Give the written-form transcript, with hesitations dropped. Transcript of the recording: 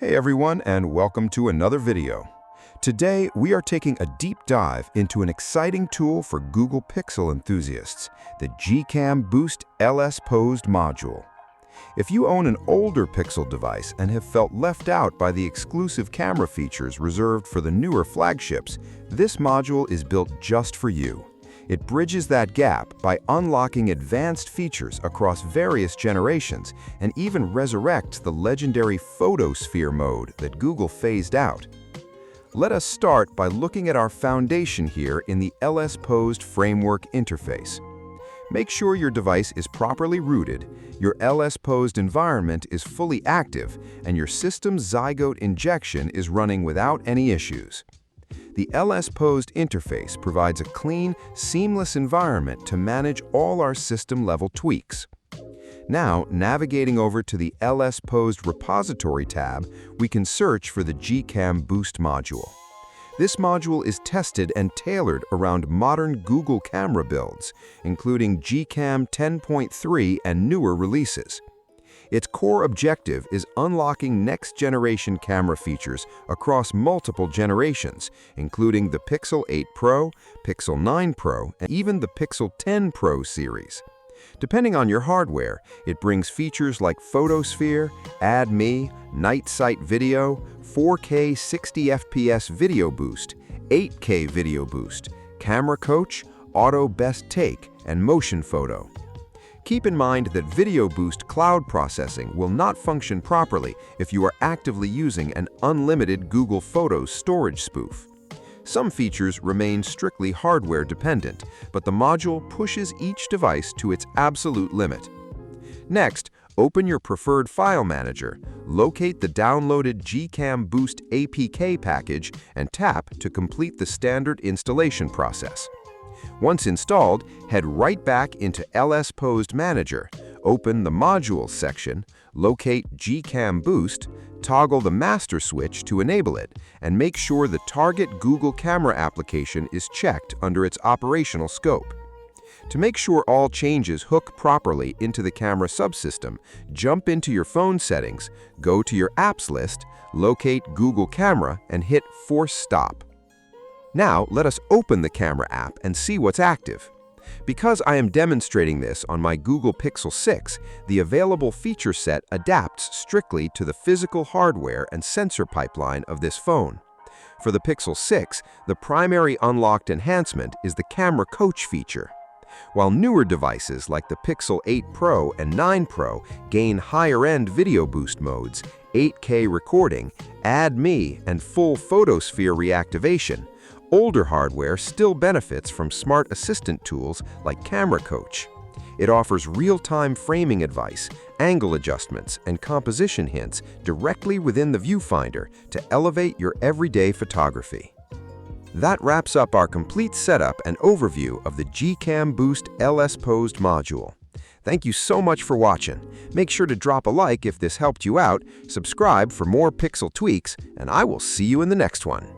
Hey everyone, and welcome to another video. Today, we are taking a deep dive into an exciting tool for Google Pixel enthusiasts, the GCam Boost LSPosed Module. If you own an older Pixel device and have felt left out by the exclusive camera features reserved for the newer flagships, this module is built just for you. It bridges that gap by unlocking advanced features across various generations and even resurrects the legendary photosphere mode that Google phased out. Let us start by looking at our foundation here in the LSPosed framework interface. Make sure your device is properly rooted, your LSPosed environment is fully active, and your system's Zygote injection is running without any issues. The LSPosed interface provides a clean, seamless environment to manage all our system-level tweaks. Now, navigating over to the LSPosed repository tab, we can search for the GCam Boost module. This module is tested and tailored around modern Google camera builds, including GCam 10.3 and newer releases. Its core objective is unlocking next-generation camera features across multiple generations, including the Pixel 8 Pro, Pixel 9 Pro, and even the Pixel 10 Pro series. Depending on your hardware, it brings features like Photosphere, Add Me, Night Sight Video, 4K 60 FPS Video Boost, 8K Video Boost, Camera Coach, Auto Best Take, and Motion Photo. Keep in mind that Video Boost cloud processing will not function properly if you are actively using an unlimited Google Photos storage spoof. Some features remain strictly hardware dependent, but the module pushes each device to its absolute limit. Next, open your preferred file manager, locate the downloaded GCam Boost APK package, and tap to complete the standard installation process. Once installed, head right back into LSPosed Manager, open the Modules section, locate GCam Boost, toggle the master switch to enable it, and make sure the target Google camera application is checked under its operational scope. To make sure all changes hook properly into the camera subsystem, jump into your phone settings, go to your apps list, locate Google Camera, and hit Force Stop. Now, let us open the camera app and see what's active. Because I am demonstrating this on my Google Pixel 6, the available feature set adapts strictly to the physical hardware and sensor pipeline of this phone. For the Pixel 6, the primary unlocked enhancement is the Camera Coach feature. While newer devices like the Pixel 8 Pro and 9 Pro gain higher-end video boost modes, 8K recording, Add Me, and full photosphere reactivation, older hardware still benefits from smart assistant tools like Camera Coach. It offers real-time framing advice, angle adjustments, and composition hints directly within the viewfinder to elevate your everyday photography. That wraps up our complete setup and overview of the GCam Boost LSPosed module. Thank you so much for watching. Make sure to drop a like if this helped you out, subscribe for more Pixel tweaks, and I will see you in the next one.